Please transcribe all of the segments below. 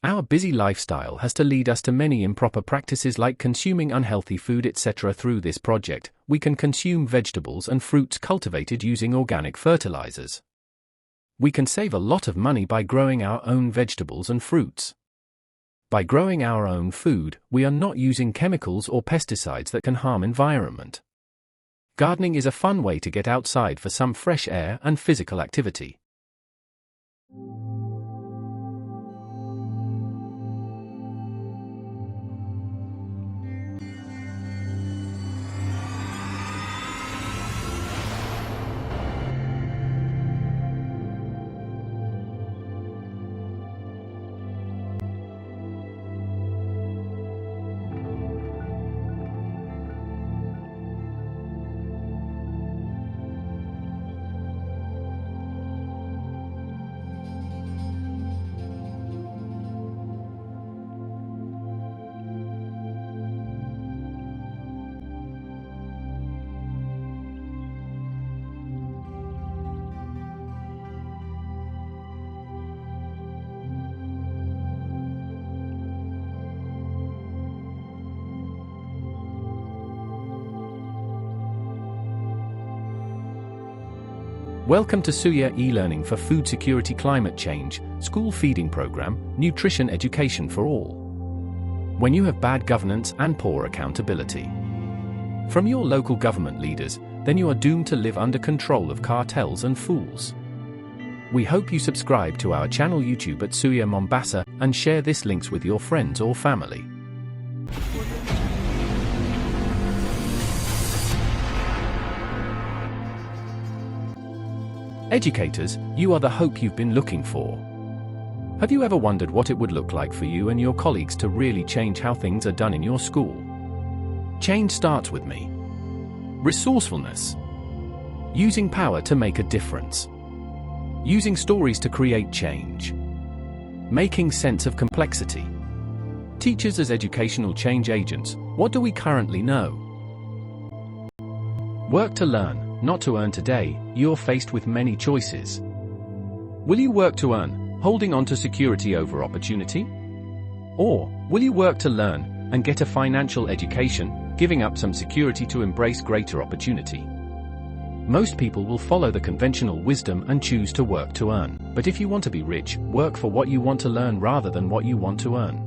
Our busy lifestyle has to lead us to many improper practices like consuming unhealthy food, etc. Through this project, we can consume vegetables and fruits cultivated using organic fertilizers. We can save a lot of money by growing our own vegetables and fruits. By growing our own food, we are not using chemicals or pesticides that can harm environment. Gardening is a fun way to get outside for some fresh air and physical activity. Welcome to Suya e-learning for food security, climate change, school feeding program, nutrition education for all. When you have bad governance and poor accountability from your local government leaders, then you are doomed to live under control of cartels and fools. We hope you subscribe to our channel YouTube at Suya Mombasa and share this links with your friends or family. Educators, you are the hope you've been looking for. Have you ever wondered what it would look like for you and your colleagues to really change how things are done in your school? Change starts with me. Resourcefulness. Using power to make a difference. Using stories to create change. Making sense of complexity. Teachers as educational change agents, what do we currently know? Work to learn. Not to earn today, you're faced with many choices. Will you work to earn, holding on to security over opportunity? Or, will you work to learn, and get a financial education, giving up some security to embrace greater opportunity? Most people will follow the conventional wisdom and choose to work to earn. But if you want to be rich, work for what you want to learn rather than what you want to earn.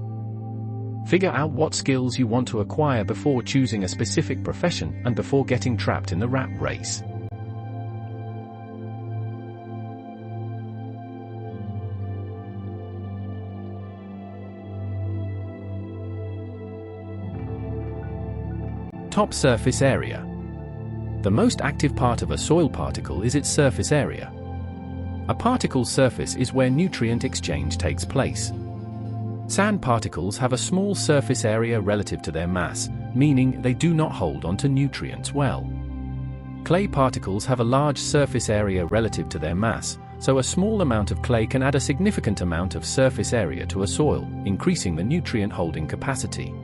Figure out what skills you want to acquire before choosing a specific profession and before getting trapped in the rat race. Top surface area. The most active part of a soil particle is its surface area. A particle's surface is where nutrient exchange takes place. Sand particles have a small surface area relative to their mass, meaning they do not hold onto nutrients well. Clay particles have a large surface area relative to their mass, so a small amount of clay can add a significant amount of surface area to a soil, increasing the nutrient holding capacity.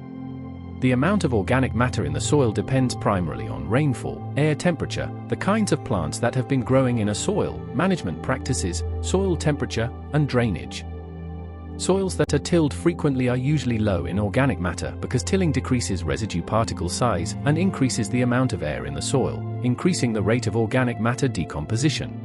The amount of organic matter in the soil depends primarily on rainfall, air temperature, the kinds of plants that have been growing in a soil, management practices, soil temperature, and drainage. Soils that are tilled frequently are usually low in organic matter because tilling decreases residue particle size and increases the amount of air in the soil, increasing the rate of organic matter decomposition.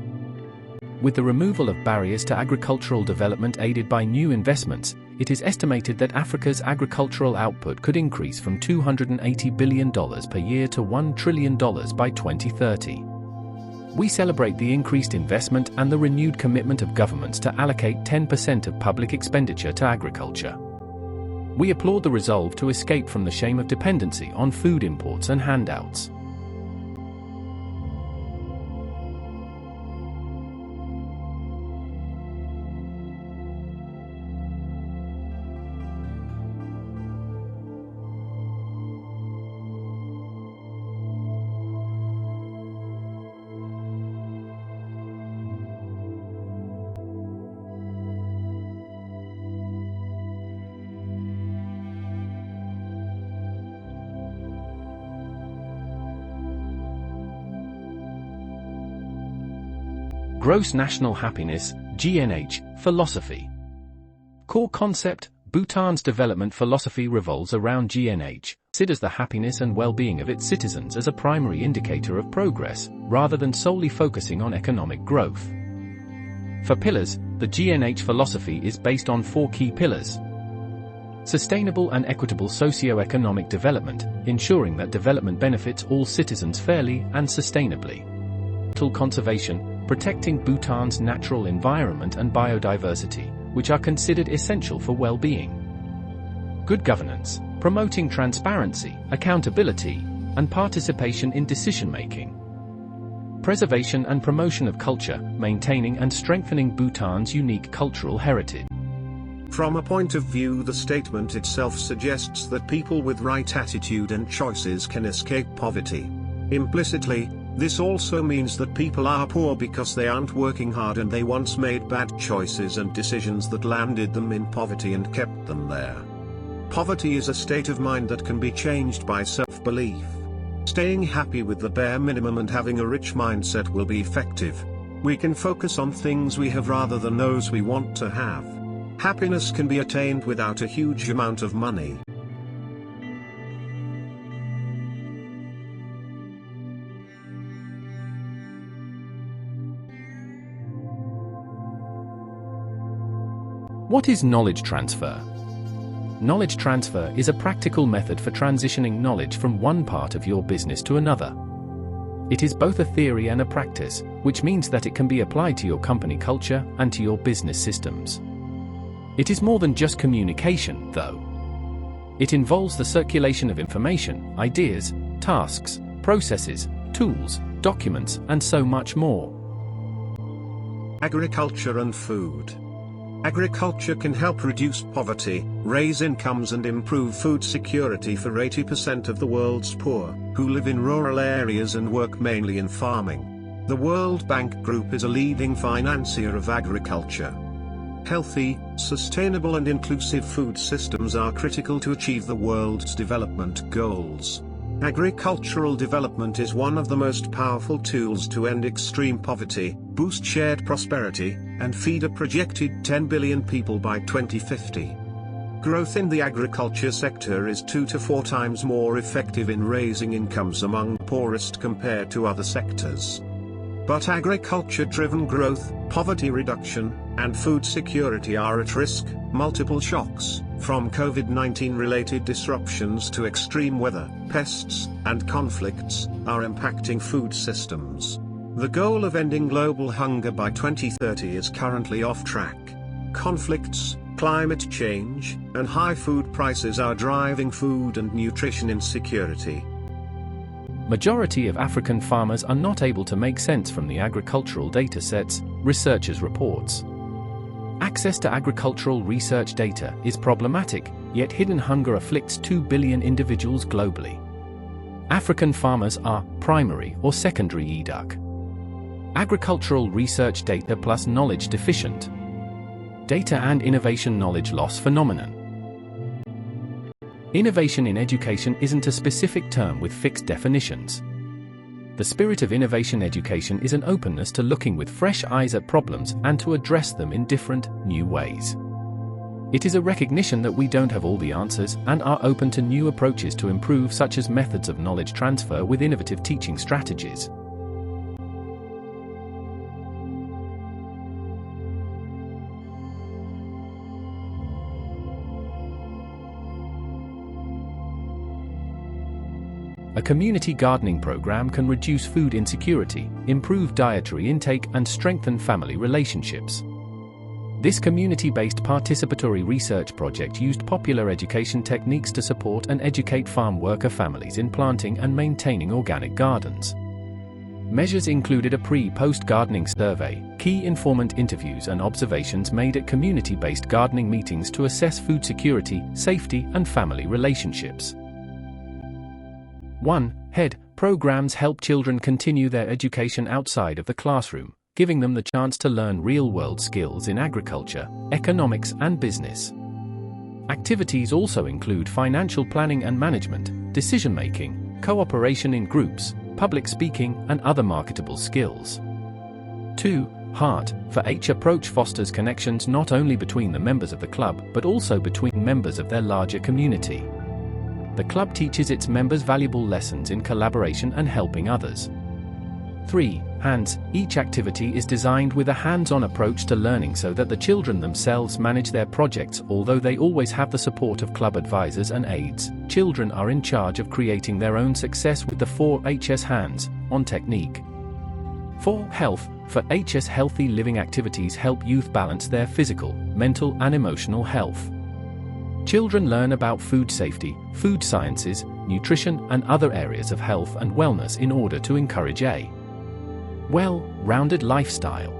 With the removal of barriers to agricultural development aided by new investments, it is estimated that Africa's agricultural output could increase from $280 billion per year to $1 trillion by 2030. We celebrate the increased investment and the renewed commitment of governments to allocate 10% of public expenditure to agriculture. We applaud the resolve to escape from the shame of dependency on food imports and handouts. Gross National Happiness, GNH, Philosophy. Core concept, Bhutan's development philosophy revolves around GNH, considers the happiness and well-being of its citizens as a primary indicator of progress, rather than solely focusing on economic growth. For pillars, the GNH philosophy is based on 4 key pillars. Sustainable and equitable socio-economic development, ensuring that development benefits all citizens fairly and sustainably. Environmental conservation, protecting Bhutan's natural environment and biodiversity, which are considered essential for well-being. Good governance, promoting transparency, accountability, and participation in decision-making. Preservation and promotion of culture, maintaining and strengthening Bhutan's unique cultural heritage. From a point of view, the statement itself suggests that people with right attitude and choices can escape poverty. Implicitly, this also means that people are poor because they aren't working hard and they once made bad choices and decisions that landed them in poverty and kept them there. Poverty is a state of mind that can be changed by self-belief. Staying happy with the bare minimum and having a rich mindset will be effective. We can focus on things we have rather than those we want to have. Happiness can be attained without a huge amount of money. What is knowledge transfer? Knowledge transfer is a practical method for transitioning knowledge from one part of your business to another. It is both a theory and a practice, which means that it can be applied to your company culture and to your business systems. It is more than just communication, though. It involves the circulation of information, ideas, tasks, processes, tools, documents, and so much more. Agriculture and food. Agriculture can help reduce poverty, raise incomes and improve food security for 80% of the world's poor, who live in rural areas and work mainly in farming. The World Bank Group is a leading financier of agriculture. Healthy, sustainable and inclusive food systems are critical to achieve the world's development goals. Agricultural development is one of the most powerful tools to end extreme poverty, boost shared prosperity, and feed a projected 10 billion people by 2050. Growth in the agriculture sector is 2 to 4 times more effective in raising incomes among the poorest compared to other sectors. But agriculture-driven growth, poverty reduction, and food security are at risk. Multiple shocks, from COVID-19 related disruptions to extreme weather, pests, and conflicts, are impacting food systems. The goal of ending global hunger by 2030 is currently off track. Conflicts, climate change, and high food prices are driving food and nutrition insecurity. Majority of African farmers are not able to make sense from the agricultural data sets, researchers reports. Access to agricultural research data is problematic, yet hidden hunger afflicts 2 billion individuals globally. African farmers are primary or secondary EDUC. Agricultural research data plus knowledge deficient. Data and innovation knowledge loss phenomenon. Innovation in education isn't a specific term with fixed definitions. The spirit of innovation education is an openness to looking with fresh eyes at problems and to address them in different, new ways. It is a recognition that we don't have all the answers and are open to new approaches to improve, such as methods of knowledge transfer with innovative teaching strategies. A community gardening program can reduce food insecurity, improve dietary intake, and strengthen family relationships. This community-based participatory research project used popular education techniques to support and educate farm worker families in planting and maintaining organic gardens. Measures included a pre-post gardening survey, key informant interviews, and observations made at community-based gardening meetings to assess food security, safety, and family relationships. 1. HEAD programs help children continue their education outside of the classroom, giving them the chance to learn real-world skills in agriculture, economics, and business. Activities also include financial planning and management, decision-making, cooperation in groups, public speaking, and other marketable skills. 2. Heart for H approach fosters connections not only between the members of the club but also between members of their larger community. The club teaches its members valuable lessons in collaboration and helping others. 3. Hands. Each activity is designed with a hands-on approach to learning so that the children themselves manage their projects. Although they always have the support of club advisors and aides, children are in charge of creating their own success with the 4 HS hands-on technique. 4. Health. For HS, healthy living activities help youth balance their physical, mental and emotional health. Children learn about food safety, food sciences, nutrition and other areas of health and wellness in order to encourage a well-rounded lifestyle.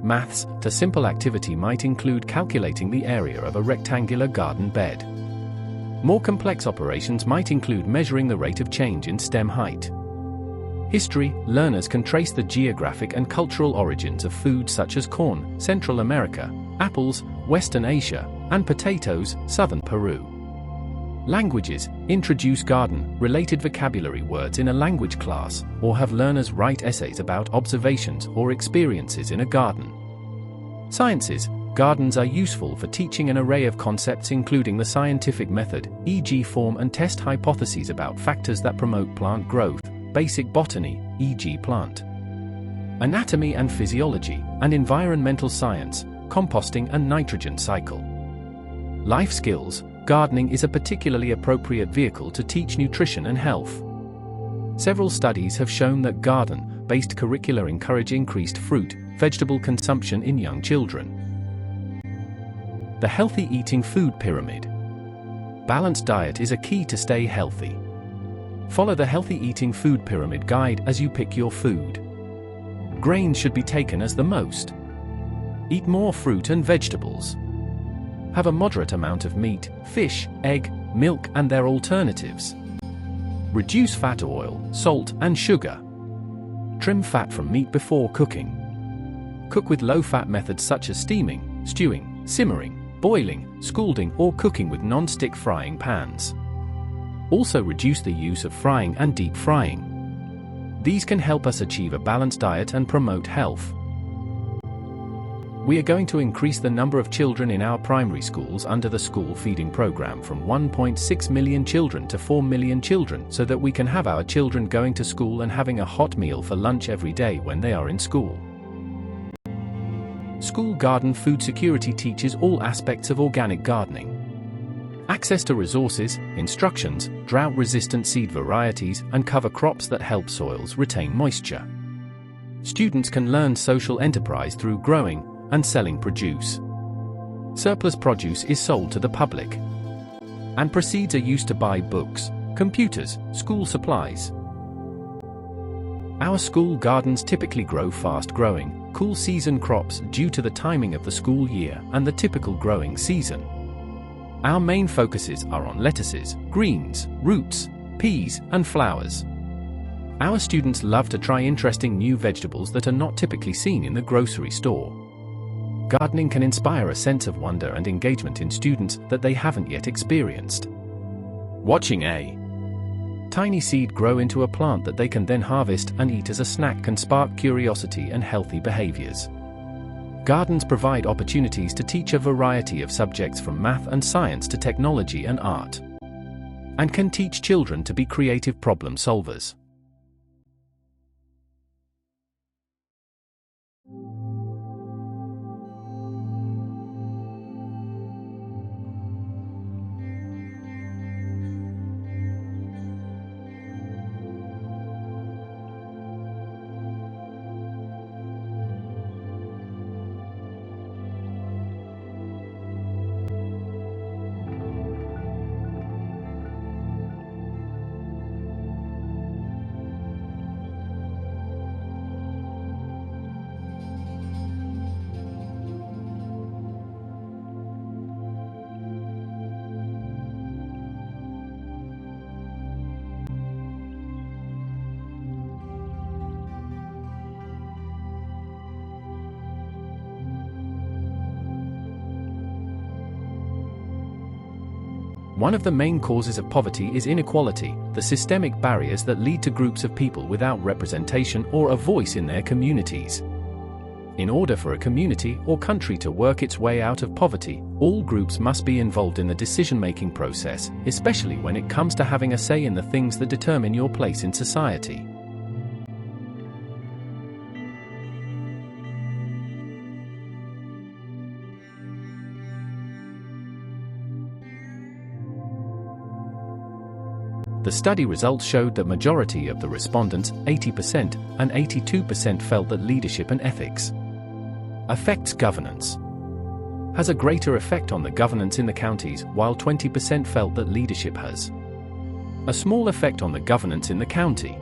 Maths. A simple activity might include calculating the area of a rectangular garden bed. More complex operations might include measuring the rate of change in stem height. History. Learners can trace the geographic and cultural origins of foods such as corn, Central America, apples, Western Asia, and potatoes, Southern Peru. Languages. Introduce garden-related vocabulary words in a language class, or have learners write essays about observations or experiences in a garden. Sciences. Gardens are useful for teaching an array of concepts including the scientific method, e.g. form and test hypotheses about factors that promote plant growth, basic botany, e.g. plant anatomy and physiology, and environmental science, composting and nitrogen cycle. Life skills. Gardening is a particularly appropriate vehicle to teach nutrition and health. Several studies have shown that garden-based curricula encourage increased fruit, vegetable consumption in young children. The healthy eating food pyramid. Balanced diet is a key to stay healthy. Follow the healthy eating food pyramid guide as you pick your food. Grains should be taken as the most. Eat more fruit and vegetables. Have a moderate amount of meat, fish, egg, milk and their alternatives. Reduce fat, oil, salt and sugar. Trim fat from meat before cooking. Cook with low-fat methods such as steaming, stewing, simmering, boiling, scalding or cooking with non-stick frying pans. Also reduce the use of frying and deep frying. These can help us achieve a balanced diet and promote health. We are going to increase the number of children in our primary schools under the school feeding program from 1.6 million children to 4 million children so that we can have our children going to school and having a hot meal for lunch every day when they are in school. School garden food security teaches all aspects of organic gardening. Access to resources, instructions, drought-resistant seed varieties, and cover crops that help soils retain moisture. Students can learn social enterprise through growing and selling produce. Surplus produce is sold to the public. And proceeds are used to buy books, computers, school supplies. Our school gardens typically grow fast-growing, cool season crops due to the timing of the school year and the typical growing season. Our main focuses are on lettuces, greens, roots, peas, and flowers. Our students love to try interesting new vegetables that are not typically seen in the grocery store. Gardening can inspire a sense of wonder and engagement in students that they haven't yet experienced. Watching a tiny seed grow into a plant that they can then harvest and eat as a snack can spark curiosity and healthy behaviors. Gardens provide opportunities to teach a variety of subjects from math and science to technology and art, and can teach children to be creative problem solvers. One of the main causes of poverty is inequality, the systemic barriers that lead to groups of people without representation or a voice in their communities. In order for a community or country to work its way out of poverty, all groups must be involved in the decision-making process, especially when it comes to having a say in the things that determine your place in society. The study results showed that majority of the respondents, 80% and 82%, felt that leadership and ethics affects governance. Has a greater effect on the governance in the counties, while 20% felt that leadership has a small effect on the governance in the county.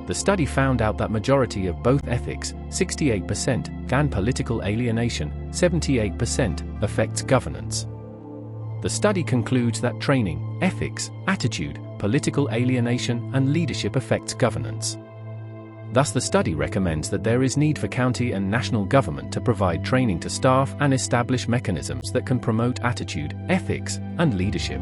The study found out that majority of both ethics, 68%, and political alienation, 78%, affects governance. The study concludes that training, ethics, attitude, political alienation, and leadership affects governance. Thus the study recommends that there is need for county and national government to provide training to staff and establish mechanisms that can promote attitude, ethics, and leadership.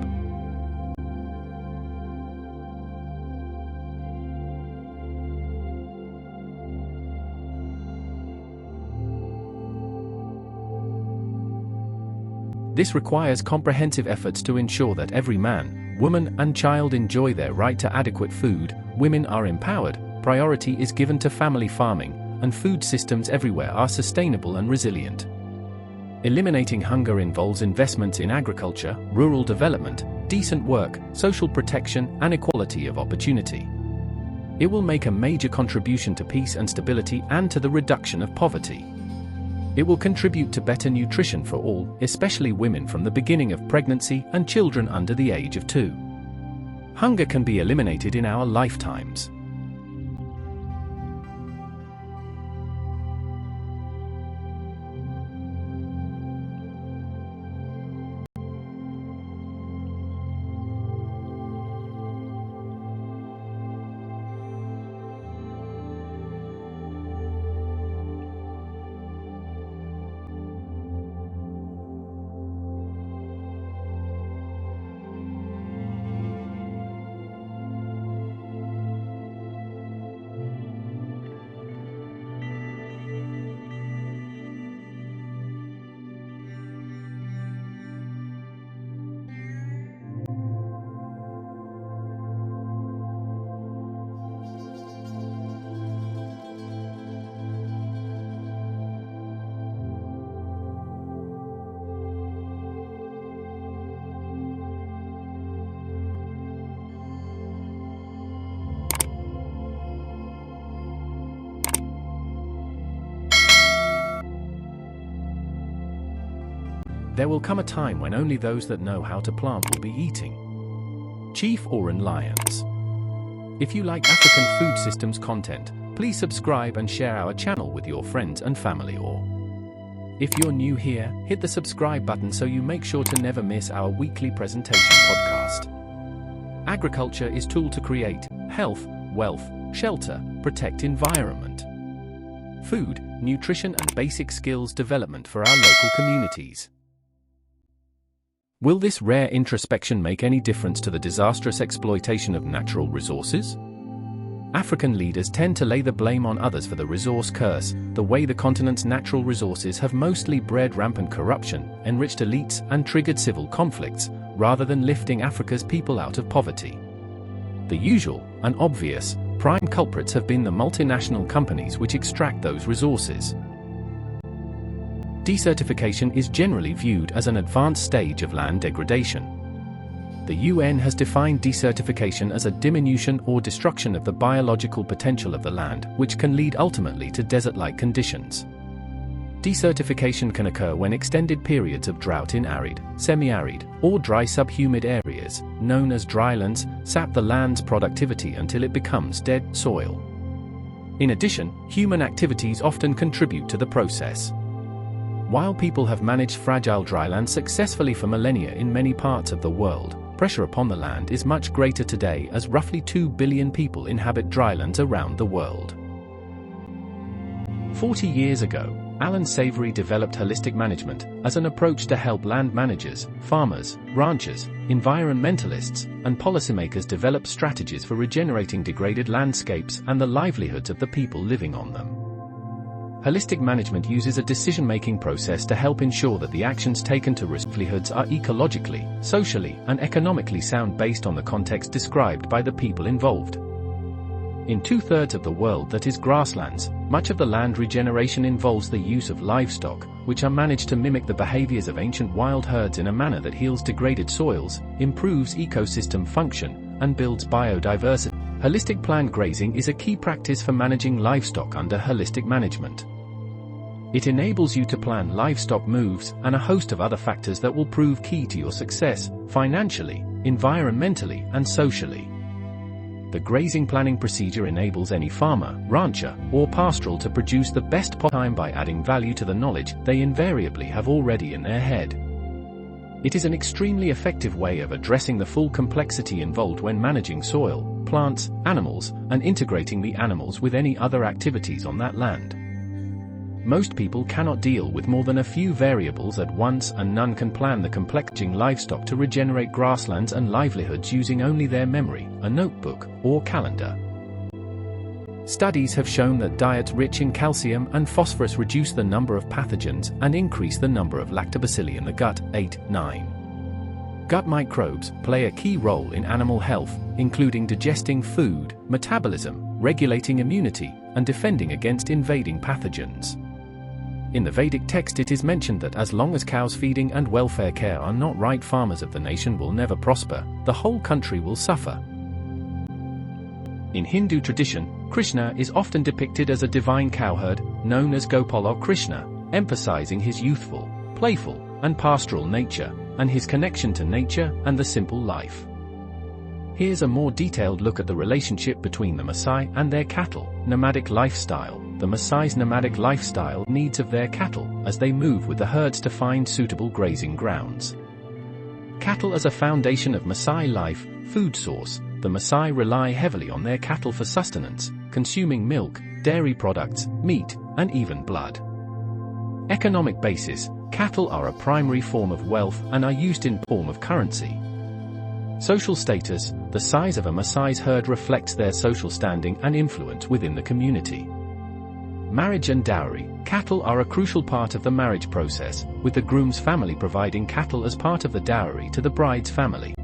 This requires comprehensive efforts to ensure that every man, woman, and child enjoy their right to adequate food, women are empowered, priority is given to family farming, and food systems everywhere are sustainable and resilient. Eliminating hunger involves investments in agriculture, rural development, decent work, social protection, and equality of opportunity. It will make a major contribution to peace and stability and to the reduction of poverty. It will contribute to better nutrition for all, especially women from the beginning of pregnancy and children under the age of 2. Hunger can be eliminated in our lifetimes. There will come a time when only those that know how to plant will be eating. Chief Oran Lions. If you like African food systems content, please subscribe and share our channel with your friends and family, or if you're new here, hit the subscribe button so you make sure to never miss our weekly presentation podcast. Agriculture is tool to create health, wealth, shelter, protect environment, food, nutrition and basic skills development for our local communities. Will this rare introspection make any difference to the disastrous exploitation of natural resources? African leaders tend to lay the blame on others for the resource curse, the way the continent's natural resources have mostly bred rampant corruption, enriched elites, and triggered civil conflicts, rather than lifting Africa's people out of poverty. The usual, and obvious, prime culprits have been the multinational companies which extract those resources. Desertification is generally viewed as an advanced stage of land degradation. The UN has defined desertification as a diminution or destruction of the biological potential of the land, which can lead ultimately to desert-like conditions. Desertification can occur when extended periods of drought in arid, semi-arid, or dry subhumid areas, known as drylands, sap the land's productivity until it becomes dead soil. In addition, human activities often contribute to the process. While people have managed fragile dryland successfully for millennia in many parts of the world, pressure upon the land is much greater today as roughly 2 billion people inhabit drylands around the world. 40 years ago, Alan Savory developed holistic management as an approach to help land managers, farmers, ranchers, environmentalists, and policymakers develop strategies for regenerating degraded landscapes and the livelihoods of the people living on them. Holistic management uses a decision-making process to help ensure that the actions taken to restore livelihoods are ecologically, socially, and economically sound based on the context described by the people involved. In 2/3 of the world that is grasslands, much of the land regeneration involves the use of livestock, which are managed to mimic the behaviors of ancient wild herds in a manner that heals degraded soils, improves ecosystem function, and builds biodiversity. Holistic planned grazing is a key practice for managing livestock under holistic management. It enables you to plan livestock moves and a host of other factors that will prove key to your success, financially, environmentally, and socially. The grazing planning procedure enables any farmer, rancher, or pastoral to produce the best possible time by adding value to the knowledge they invariably have already in their head. It is an extremely effective way of addressing the full complexity involved when managing soil, plants, animals, and integrating the animals with any other activities on that land. Most people cannot deal with more than a few variables at once, and none can plan the complexing livestock to regenerate grasslands and livelihoods using only their memory, a notebook, or calendar. Studies have shown that diets rich in calcium and phosphorus reduce the number of pathogens and increase the number of lactobacilli in the gut. 8-9. Gut microbes play a key role in animal health, including digesting food, metabolism, regulating immunity, and defending against invading pathogens. In the Vedic text it is mentioned that as long as cows' feeding and welfare care are not right, farmers of the nation will never prosper, the whole country will suffer. In Hindu tradition, Krishna is often depicted as a divine cowherd, known as Gopal or Krishna, emphasizing his youthful, playful, and pastoral nature, and his connection to nature and the simple life. Here's a more detailed look at the relationship between the Maasai and their cattle. Nomadic lifestyle. The Maasai's nomadic lifestyle needs of their cattle as they move with the herds to find suitable grazing grounds. Cattle as a foundation of Maasai life, food source. The Maasai rely heavily on their cattle for sustenance, consuming milk, dairy products, meat, and even blood. Economic basis. Cattle are a primary form of wealth and are used in form of currency. Social status. The size of a Maasai's herd reflects their social standing and influence within the community. Marriage and dowry. Cattle are a crucial part of the marriage process, with the groom's family providing cattle as part of the dowry to the bride's family.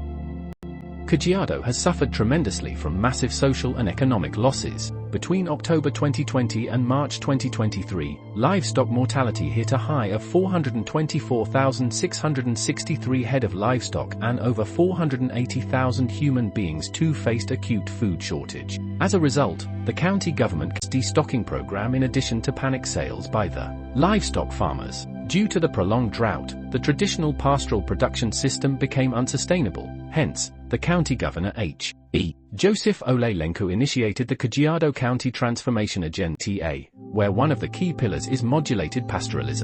Kajiado has suffered tremendously from massive social and economic losses. Between October 2020 and March 2023, livestock mortality hit a high of 424,663 head of livestock, and over 480,000 human beings too faced acute food shortage. As a result, the county government destocking program in addition to panic sales by the livestock farmers. Due to the prolonged drought, the traditional pastoral production system became unsustainable. Hence, the county governor H.E. Joseph Olelenku initiated the Kajiado County Transformation Agenda, where one of the key pillars is modulated pastoralism.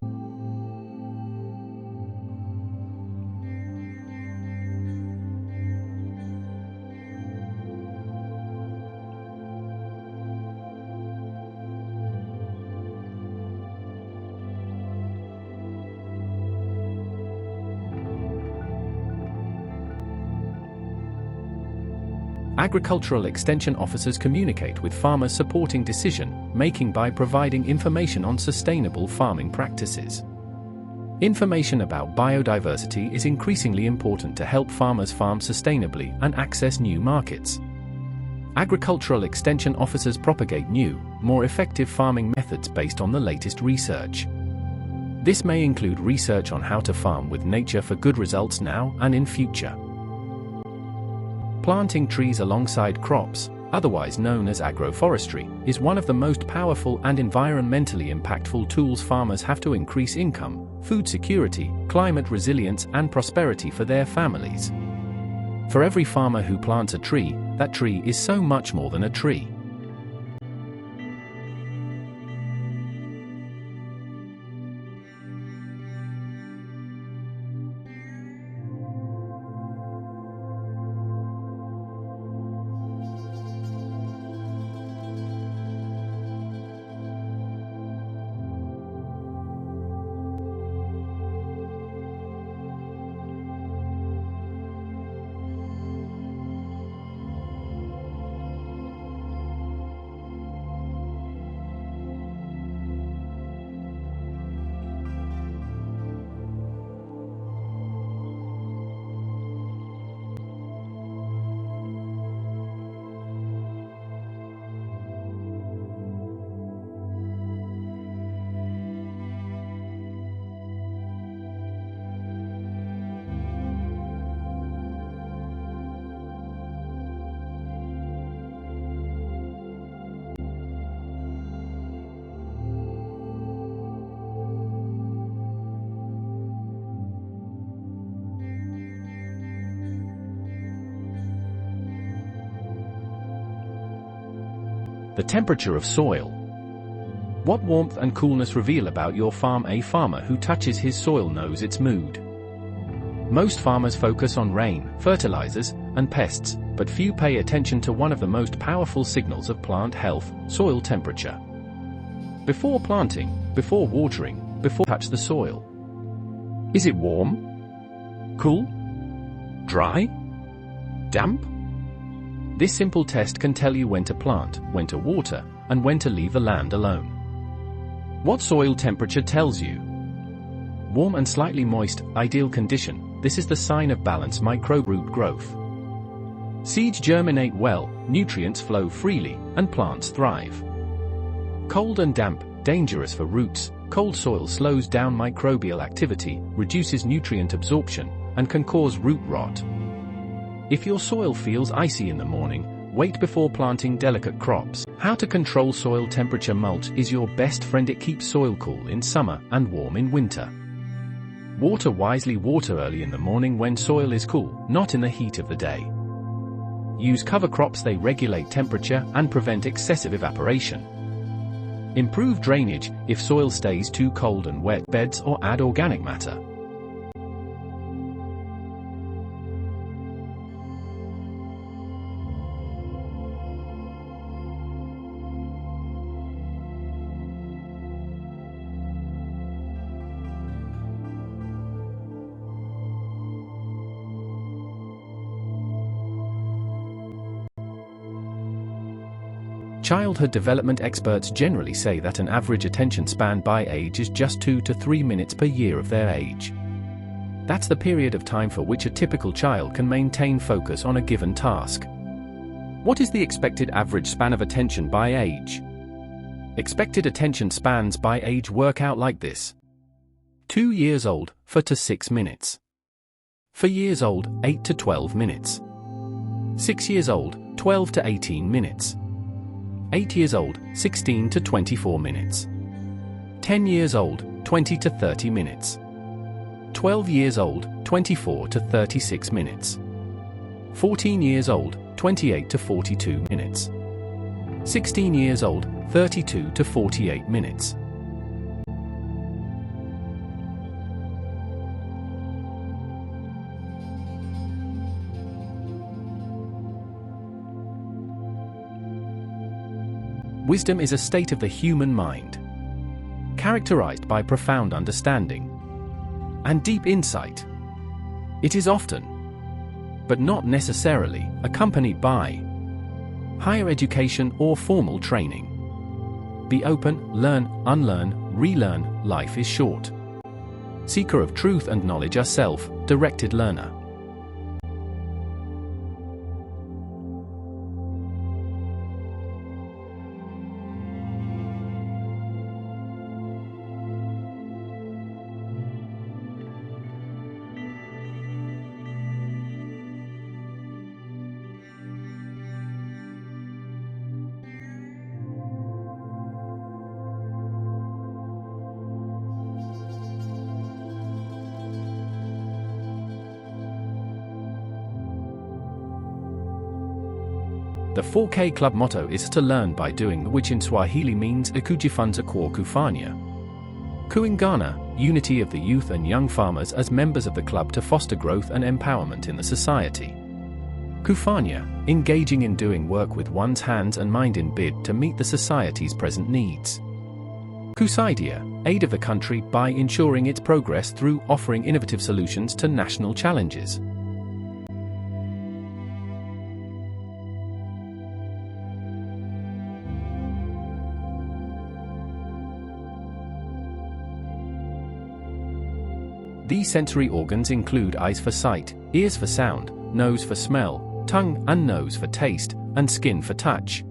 Agricultural extension officers communicate with farmers supporting decision-making by providing information on sustainable farming practices. Information about biodiversity is increasingly important to help farmers farm sustainably and access new markets. Agricultural extension officers propagate new, more effective farming methods based on the latest research. This may include research on how to farm with nature for good results now and in future. Planting trees alongside crops, otherwise known as agroforestry, is one of the most powerful and environmentally impactful tools farmers have to increase income, food security, climate resilience, and prosperity for their families. For every farmer who plants a tree, that tree is so much more than a tree. The temperature of soil. What warmth and coolness reveal about your farm? A farmer who touches his soil knows its mood. Most farmers focus on rain, fertilizers, and pests, but few pay attention to one of the most powerful signals of plant health, soil temperature. Before planting, before watering, before touch the soil. Is it warm? Cool? Dry? Damp? This simple test can tell you when to plant, when to water, and when to leave the land alone. What soil temperature tells you? Warm and slightly moist, ideal condition. This is the sign of balanced microbe growth. Seeds germinate well, nutrients flow freely, and plants thrive. Cold and damp, dangerous for roots. Cold soil slows down microbial activity, reduces nutrient absorption, and can cause root rot. If your soil feels icy in the morning, wait before planting delicate crops. How to control soil temperature? Mulch is your best friend. It keeps soil cool in summer and warm in winter. Water wisely. Water early in the morning when soil is cool, not in the heat of the day. Use cover crops. They regulate temperature and prevent excessive evaporation. Improve drainage if soil stays too cold and wet beds, or add organic matter. Childhood development experts generally say that an average attention span by age is just 2 to 3 minutes per year of their age. That's the period of time for which a typical child can maintain focus on a given task. What is the expected average span of attention by age? Expected attention spans by age work out like this. 2 years old, 4 to 6 minutes. 4 years old, 8 to 12 minutes. 6 years old, 12 to 18 minutes. 8 years old, 16 to 24 minutes. 10 years old, 20 to 30 minutes. 12 years old, 24 to 36 minutes. 14 years old, 28 to 42 minutes. 16 years old, 32 to 48 minutes. Wisdom is a state of the human mind, characterized by profound understanding and deep insight. It is often, but not necessarily, accompanied by higher education or formal training. Be open, learn, unlearn, relearn. Life is short. Seeker of truth and knowledge, a self-directed learner. The 4K Club motto is to learn by doing, which in Swahili means kujifunza kwa kufanya. Kuungana, unity of the youth and young farmers as members of the club to foster growth and empowerment in the society. Kufanya, engaging in doing work with one's hands and mind in bid to meet the society's present needs. Kusaidia, aid of the country by ensuring its progress through offering innovative solutions to national challenges. These sensory organs include eyes for sight, ears for sound, nose for smell, tongue and nose for taste, and skin for touch.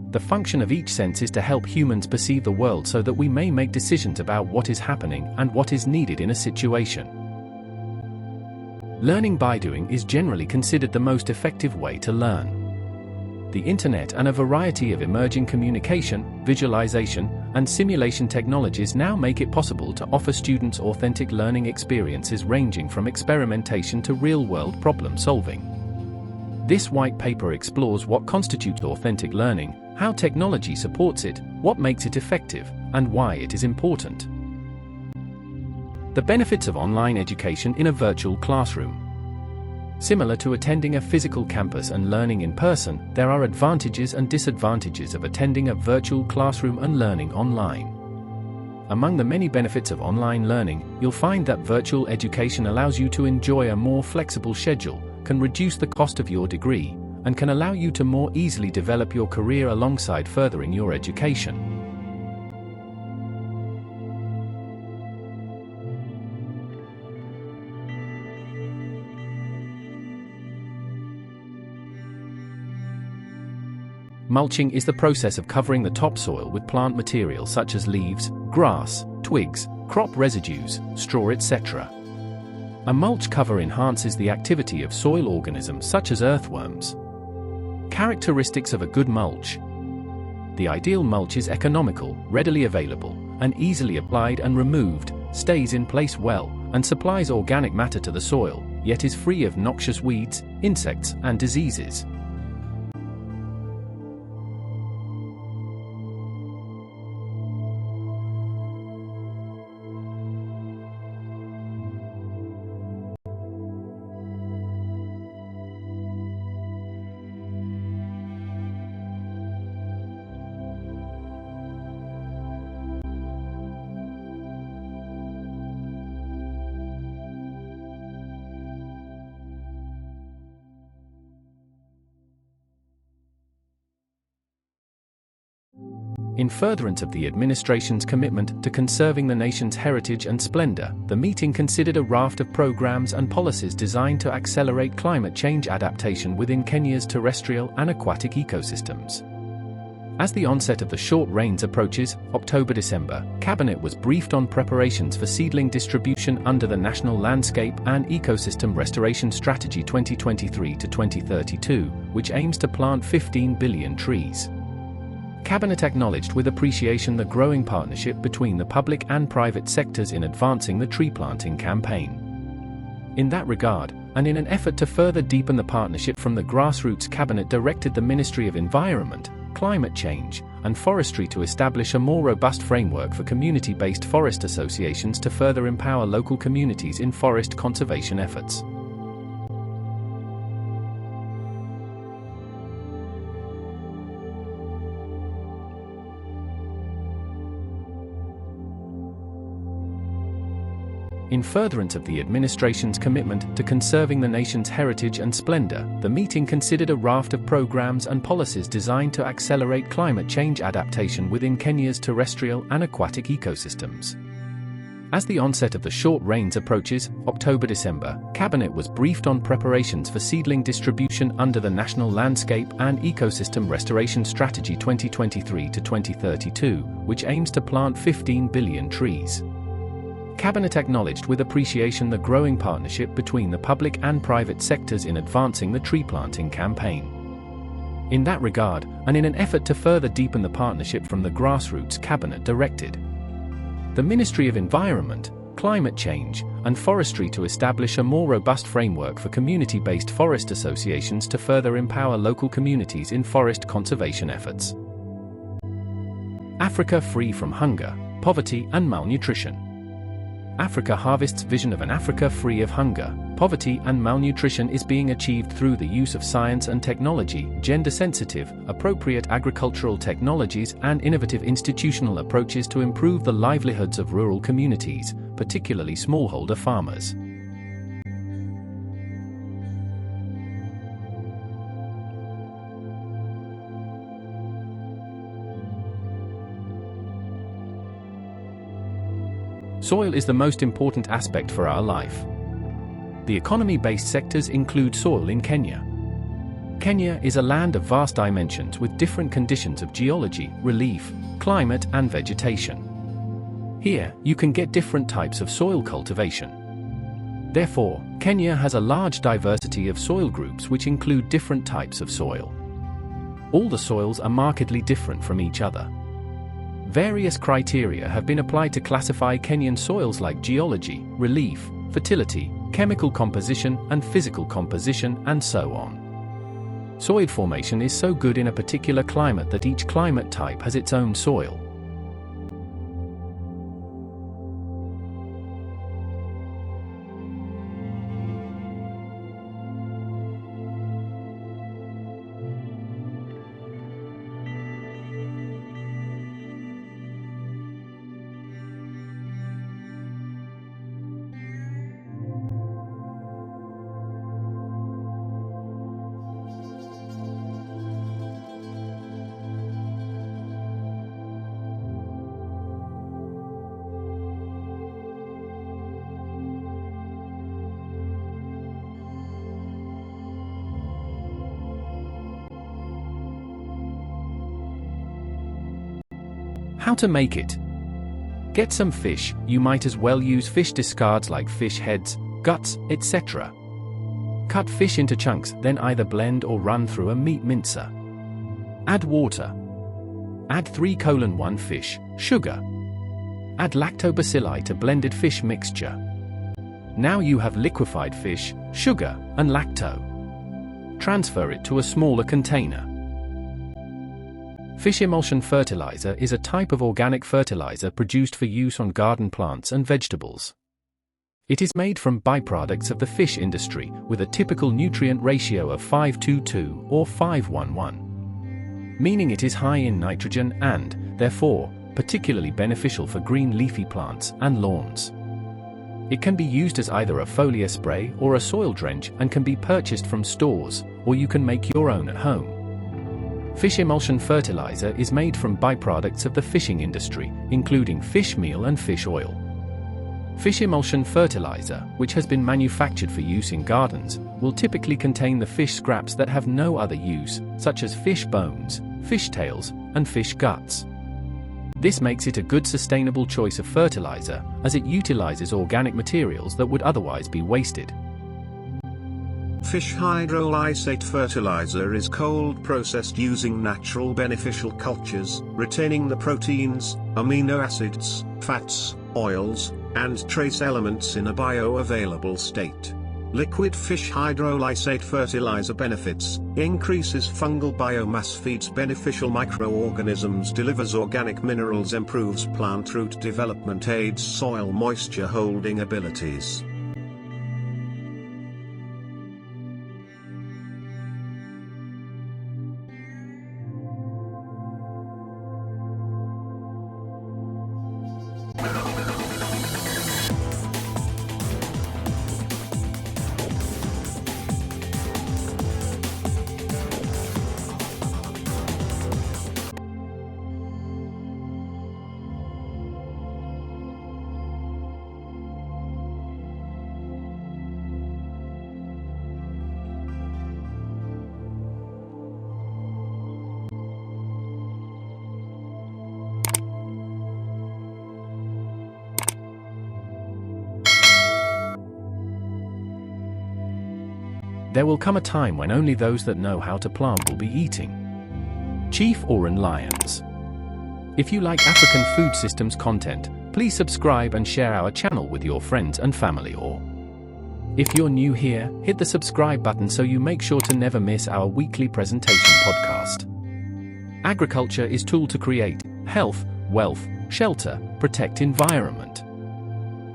The function of each sense is to help humans perceive the world so that we may make decisions about what is happening and what is needed in a situation. Learning by doing is generally considered the most effective way to learn. The internet and a variety of emerging communication, visualization, and simulation technologies now make it possible to offer students authentic learning experiences ranging from experimentation to real-world problem solving. This white paper explores what constitutes authentic learning, how technology supports it, what makes it effective, and why it is important. The benefits of online education in a virtual classroom. Similar to attending a physical campus and learning in person, there are advantages and disadvantages of attending a virtual classroom and learning online. Among the many benefits of online learning, you'll find that virtual education allows you to enjoy a more flexible schedule, can reduce the cost of your degree, and can allow you to more easily develop your career alongside furthering your education. Mulching is the process of covering the topsoil with plant material such as leaves, grass, twigs, crop residues, straw, etc. A mulch cover enhances the activity of soil organisms such as earthworms. Characteristics of a good mulch. The ideal mulch is economical, readily available, and easily applied and removed, stays in place well, and supplies organic matter to the soil, yet is free of noxious weeds, insects, and diseases. In furtherance of the administration's commitment to conserving the nation's heritage and splendor, the meeting considered a raft of programs and policies designed to accelerate climate change adaptation within Kenya's terrestrial and aquatic ecosystems. As the onset of the short rains approaches, October-December, Cabinet was briefed on preparations for seedling distribution under the National Landscape and Ecosystem Restoration Strategy 2023 to 2032, which aims to plant 15 billion trees. Cabinet acknowledged with appreciation the growing partnership between the public and private sectors in advancing the tree planting campaign. In that regard, and in an effort to further deepen the partnership from the grassroots, Cabinet directed the Ministry of Environment, Climate Change, and Forestry to establish a more robust framework for community-based forest associations to further empower local communities in forest conservation efforts. In furtherance of the administration's commitment to conserving the nation's heritage and splendor, the meeting considered a raft of programs and policies designed to accelerate climate change adaptation within Kenya's terrestrial and aquatic ecosystems. As the onset of the short rains approaches, October-December, Cabinet was briefed on preparations for seedling distribution under the National Landscape and Ecosystem Restoration Strategy 2023 to 2032, which aims to plant 15 billion trees. Cabinet acknowledged with appreciation the growing partnership between the public and private sectors in advancing the tree planting campaign. In that regard, and in an effort to further deepen the partnership from the grassroots, Cabinet directed the Ministry of Environment, Climate Change, and Forestry to establish a more robust framework for community-based forest associations to further empower local communities in forest conservation efforts. Africa free from hunger, poverty, and malnutrition. Africa Harvest's vision of an Africa free of hunger, poverty, and malnutrition is being achieved through the use of science and technology, gender-sensitive, appropriate agricultural technologies, and innovative institutional approaches to improve the livelihoods of rural communities, particularly smallholder farmers. Soil is the most important aspect for our life. The economy-based sectors include soil in Kenya. Kenya is a land of vast dimensions with different conditions of geology, relief, climate, and vegetation. Here, you can get different types of soil cultivation. Therefore, Kenya has a large diversity of soil groups which include different types of soil. All the soils are markedly different from each other. Various criteria have been applied to classify Kenyan soils like geology, relief, fertility, chemical composition, and physical composition, and so on. Soil formation is so good in a particular climate that each climate type has its own soil. How to make it. Get some fish. You might as well use fish discards like fish heads, guts, etc. Cut fish into chunks, then either blend or run through a meat mincer. Add water. Add 3:1 fish, sugar. Add lactobacilli to blended fish mixture. Now you have liquefied fish, sugar, and lacto. Transfer it to a smaller container. Fish emulsion fertilizer is a type of organic fertilizer produced for use on garden plants and vegetables. It is made from byproducts of the fish industry with a typical nutrient ratio of 5:2 or 5:1, meaning it is high in nitrogen and, therefore, particularly beneficial for green leafy plants and lawns. It can be used as either a foliar spray or a soil drench and can be purchased from stores, or you can make your own at home. Fish emulsion fertilizer is made from byproducts of the fishing industry, including fish meal and fish oil. Fish emulsion fertilizer, which has been manufactured for use in gardens, will typically contain the fish scraps that have no other use, such as fish bones, fish tails, and fish guts. This makes it a good sustainable choice of fertilizer, as it utilizes organic materials that would otherwise be wasted. Fish hydrolysate fertilizer is cold processed using natural beneficial cultures, retaining the proteins, amino acids, fats, oils, and trace elements in a bioavailable state. Liquid fish hydrolysate fertilizer benefits: increases fungal biomass, feeds beneficial microorganisms, delivers organic minerals, improves plant root development, aids soil moisture holding abilities. There will come a time when only those that know how to plant will be eating. Chief Oran Lions. If you like African food systems content, please subscribe and share our channel with your friends and family. Or if you're new here, hit the subscribe button so you make sure to never miss our weekly presentation podcast. Agriculture is tool to create health, wealth, shelter, protect environment,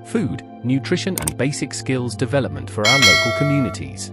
food, nutrition and basic skills development for our local communities.